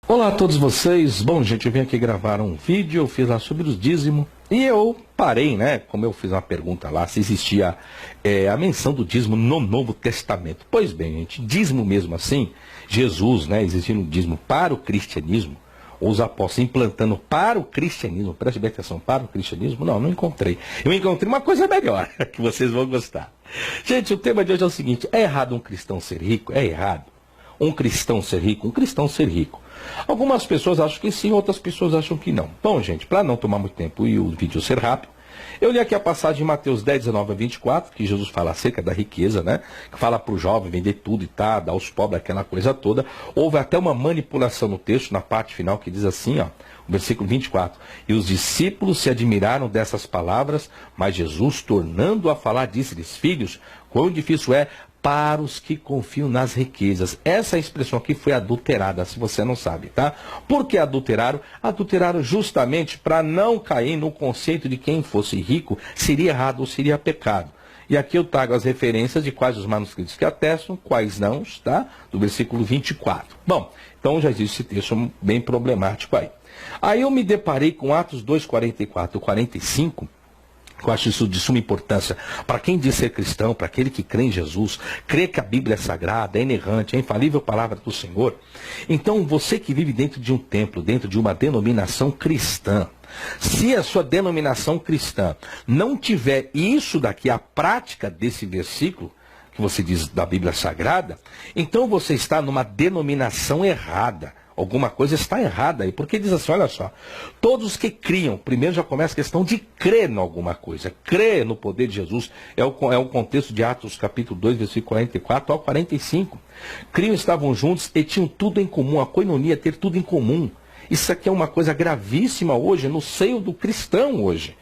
Olá a todos vocês. Bom, gente, eu vim aqui gravar um vídeo, eu fiz lá sobre os dízimos e eu parei, né? Como eu fiz uma pergunta lá, se existia a menção do dízimo no Novo Testamento. Pois bem, gente, dízimo mesmo assim, Jesus, né, existindo dízimo para o cristianismo, ou os apóstolos implantando para o cristianismo, preste bem atenção, para o cristianismo, não encontrei. Eu encontrei uma coisa melhor, que vocês vão gostar. Gente, o tema de hoje é o seguinte: é errado um cristão ser rico? É errado um cristão ser rico? Um cristão ser rico? Algumas pessoas acham que sim, outras pessoas acham que não. Bom, gente, para não tomar muito tempo e o vídeo ser rápido, eu li aqui a passagem de Mateus 10, 19 a 24, que Jesus fala acerca da riqueza, né? Que fala para o jovem vender tudo e tá, dar aos pobres, aquela coisa toda. Houve até uma manipulação no texto, na parte final, que diz assim, ó, o versículo 24. E os discípulos se admiraram dessas palavras, mas Jesus, tornando a falar, disse-lhes: filhos, quão difícil é para os que confiam nas riquezas. Essa expressão aqui foi adulterada, se você não sabe, tá? Por que adulteraram? Adulteraram justamente para não cair no conceito de quem fosse rico seria errado ou seria pecado. E aqui eu trago as referências de quais os manuscritos que atestam, quais não, tá? Do versículo 24. Bom, então já existe esse texto bem problemático aí. Aí eu me deparei com Atos 2, 44 e 45, eu acho isso de suma importância para quem diz ser cristão, para aquele que crê em Jesus, crê que a Bíblia é sagrada, é inerrante, é a infalível palavra do Senhor. Então, você que vive dentro de um templo, dentro de uma denominação cristã, se a sua denominação cristã não tiver isso daqui, a prática desse versículo, que você diz da Bíblia Sagrada, então você está numa denominação errada. Alguma coisa está errada aí, porque diz assim, olha só, todos que criam, primeiro já começa a questão de crer em alguma coisa, crer no poder de Jesus, é o contexto de Atos capítulo 2, versículo 44 ao 45. Criam, estavam juntos e tinham tudo em comum, a coinonia, ter tudo em comum. Isso aqui é uma coisa gravíssima hoje, no seio do cristão hoje.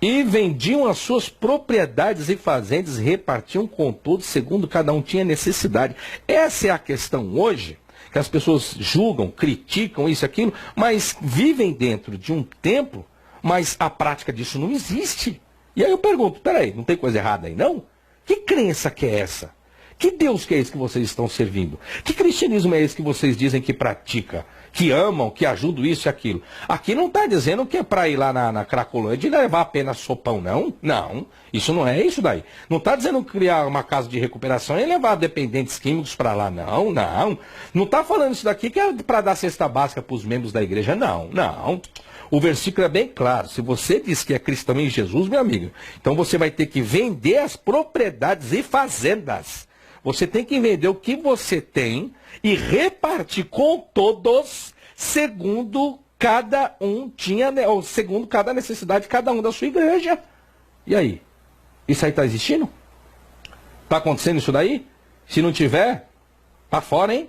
E vendiam as suas propriedades e fazendas, repartiam com todos, segundo cada um tinha necessidade. Essa é a questão hoje, que as pessoas julgam, criticam isso e aquilo, mas vivem dentro de um templo, mas a prática disso não existe. E aí eu pergunto, peraí, não tem coisa errada aí não? Que crença que é essa? Que Deus que é esse que vocês estão servindo? Que cristianismo é esse que vocês dizem que pratica? Que amam, que ajudam isso e aquilo? Aqui não está dizendo que é para ir lá na Cracolândia e levar apenas sopão, não. Não, isso não é isso daí. Não está dizendo criar uma casa de recuperação e levar dependentes químicos para lá, não. Não está falando isso daqui que é para dar cesta básica para os membros da igreja, não. O versículo é bem claro. Se você diz que é cristão em Jesus, meu amigo, então você vai ter que vender as propriedades e fazendas. Você tem que vender o que você tem e repartir com todos, segundo cada um tinha, ou segundo cada necessidade de cada um da sua igreja. E aí? Isso aí está existindo? Está acontecendo isso daí? Se não tiver, tá fora, hein?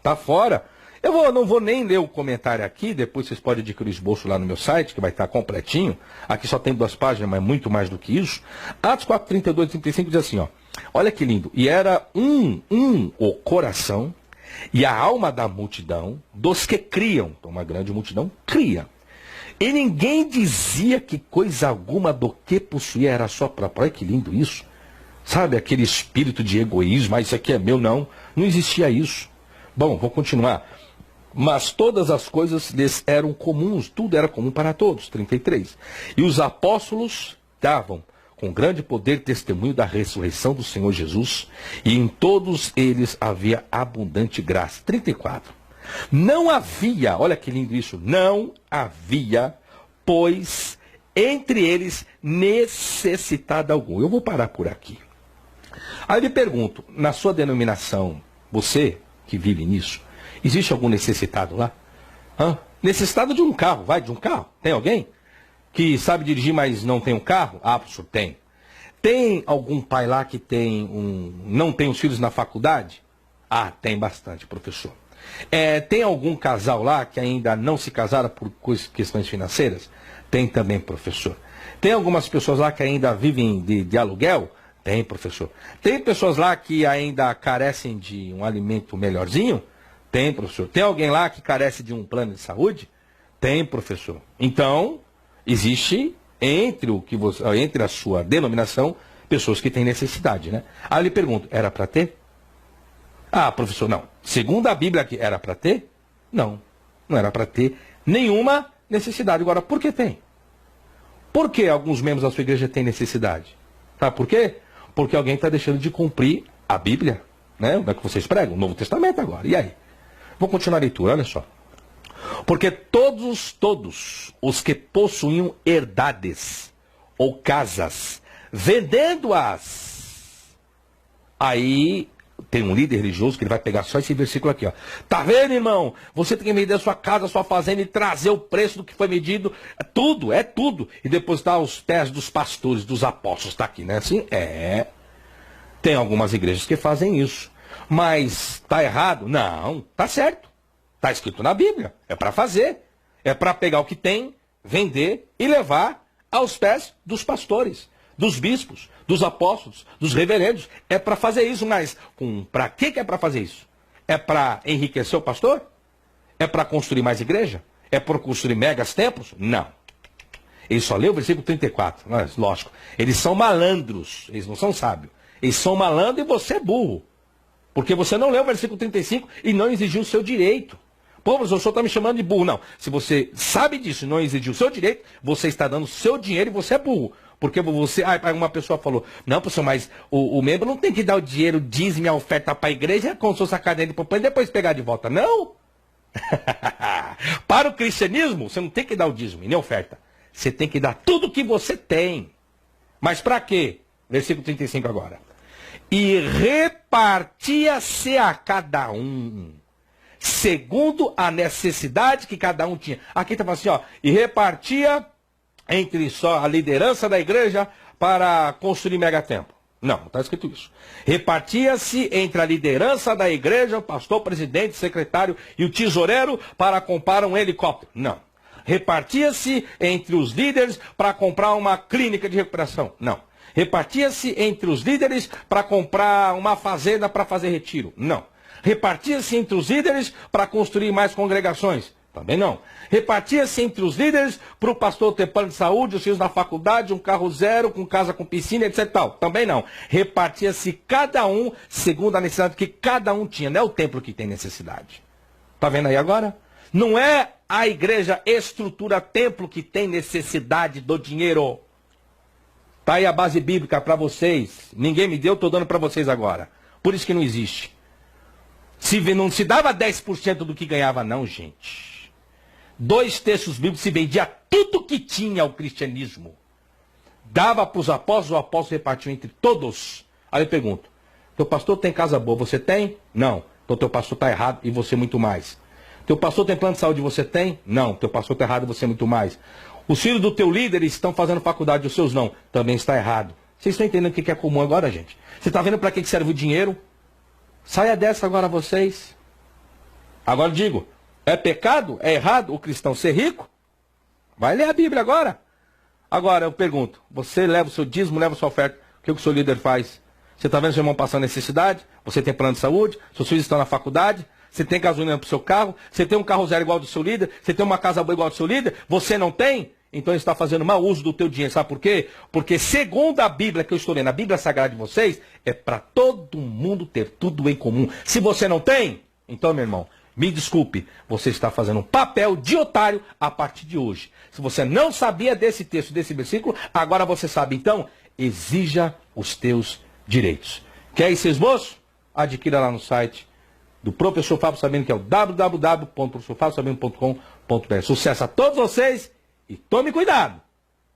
Tá fora. Eu não vou nem ler o comentário aqui, depois vocês podem adquirir o esboço lá no meu site, que vai estar completinho. Aqui só tem 2 páginas, mas muito mais do que isso. Atos 4, 32 e 35 diz assim, ó. Olha que lindo. E era o coração e a alma da multidão, dos que criam. Então uma grande multidão cria. E ninguém dizia que coisa alguma do que possuía era só própria. Olha que lindo isso. Sabe, aquele espírito de egoísmo, isso aqui é meu, não existia isso. Bom, vou continuar. Mas todas as coisas lhes eram comuns, tudo era comum para todos. 33. E os apóstolos davam com grande poder testemunho da ressurreição do Senhor Jesus, e em todos eles havia abundante graça. 34. Não havia, olha que lindo isso, não havia, pois, entre eles necessitado algum. Eu vou parar por aqui. Aí eu lhe pergunto, na sua denominação, você que vive nisso, existe algum necessitado lá? Necessitado de um carro, de um carro? Tem alguém que sabe dirigir, mas não tem um carro? Ah, professor, tem. Tem algum pai lá que não tem os filhos na faculdade? Ah, tem bastante, professor. Tem algum casal lá que ainda não se casaram por questões financeiras? Tem também, professor. Tem algumas pessoas lá que ainda vivem de aluguel? Tem, professor. Tem pessoas lá que ainda carecem de um alimento melhorzinho? Tem, professor. Tem alguém lá que carece de um plano de saúde? Tem, professor. Então, existe entre a sua denominação pessoas que têm necessidade, né? Aí eu lhe pergunto, era para ter? Ah, professor, não. Segundo a Bíblia, era para ter? Não, não era para ter nenhuma necessidade. Agora, por que tem? Por que alguns membros da sua igreja têm necessidade? Sabe por quê? Porque alguém está deixando de cumprir a Bíblia, né? O que vocês pregam? O Novo Testamento agora. E aí? Vou continuar a leitura, olha só. Porque todos os que possuíam herdades ou casas, vendendo-as, aí tem um líder religioso que ele vai pegar só esse versículo aqui, ó. Tá vendo, irmão? Você tem que vender a sua casa, a sua fazenda e trazer o preço do que foi medido. É tudo. E depositar aos pés dos pastores, dos apóstolos. Tá aqui, né? Assim, tem algumas igrejas que fazem isso. Mas tá errado? Não, tá certo. Tá escrito na Bíblia. É para fazer. É para pegar o que tem, vender e levar aos pés dos pastores, dos bispos, dos apóstolos, dos reverendos. É para fazer isso, mas para que é para fazer isso? É para enriquecer o pastor? É para construir mais igreja? É para construir megas templos? Não. Ele só leu o versículo 34. Mas, lógico, eles são malandros, eles não são sábios. Eles são malandros e você é burro. Porque você não leu o versículo 35 e não exigiu o seu direito. Pô, mas o senhor está me chamando de burro. Não, se você sabe disso e não exigiu o seu direito, você está dando o seu dinheiro e você é burro. Porque você, uma pessoa falou, não, professor, mas o membro não tem que dar o dinheiro, dízimo e a oferta para a igreja, como se fosse sacar dentro do e depois pegar de volta. Não! Para o cristianismo, você não tem que dar o dízimo e nem a oferta. Você tem que dar tudo que você tem. Mas para quê? Versículo 35 agora. E repartia-se a cada um, segundo a necessidade que cada um tinha. Aqui está falando assim, ó, e repartia entre só a liderança da igreja para construir megatemplo. Não, não está escrito isso. Repartia-se entre a liderança da igreja, o pastor, presidente, secretário e o tesoureiro para comprar um helicóptero. Não. Repartia-se entre os líderes para comprar uma clínica de recuperação. Não. Repartia-se entre os líderes para comprar uma fazenda para fazer retiro. Não. Repartia-se entre os líderes para construir mais congregações. Também não. Repartia-se entre os líderes para o pastor ter plano de saúde, os filhos na faculdade, um carro zero, com casa com piscina, etc. Tal. Também não. Repartia-se cada um segundo a necessidade que cada um tinha. Não é o templo que tem necessidade. Está vendo aí agora? Não é a igreja estrutura templo que tem necessidade do dinheiro. Está aí a base bíblica para vocês. Ninguém me deu, estou dando para vocês agora. Por isso que não existe. Não se dava 10% do que ganhava, não, gente. 2 textos bíblicos se vendia tudo que tinha o cristianismo. Dava para os apóstolos repartiu entre todos. Aí eu pergunto, teu pastor tem casa boa, você tem? Não. Então teu pastor está errado e você muito mais. Teu pastor tem plano de saúde, você tem? Não. Teu pastor está errado e você muito mais. Os filhos do teu líder estão fazendo faculdade, os seus não. Também está errado. Vocês estão entendendo o que é comum agora, gente? Você está vendo para que serve o dinheiro? Saia dessa agora vocês. Agora eu digo, é pecado? É errado o cristão ser rico? Vai ler a Bíblia agora. Agora eu pergunto, você leva o seu dízimo, leva a sua oferta, o que o seu líder faz? Você está vendo seu irmão passando necessidade? Você tem plano de saúde? Seus filhos estão na faculdade? Você tem gasolina para o seu carro? Você tem um carro zero igual ao do seu líder? Você tem uma casa boa igual ao do seu líder? Você não tem? Então ele está fazendo mau uso do teu dinheiro. Sabe por quê? Porque segundo a Bíblia que eu estou lendo, a Bíblia Sagrada de vocês, é para todo mundo ter tudo em comum. Se você não tem, então, meu irmão, me desculpe, você está fazendo um papel de otário a partir de hoje. Se você não sabia desse texto, desse versículo, agora você sabe. Então, exija os teus direitos. Quer esse esboço? Adquira lá no site do professor Fábio Sabino, que é o www.professorfabiosabino.com.br. Sucesso a todos vocês e tome cuidado,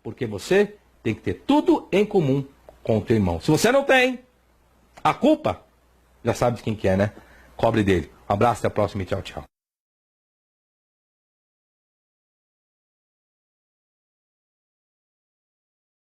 porque você tem que ter tudo em comum com o teu irmão. Se você não tem, a culpa, já sabe de quem que é, né? Cobre dele. Um abraço, até a próxima e tchau, tchau.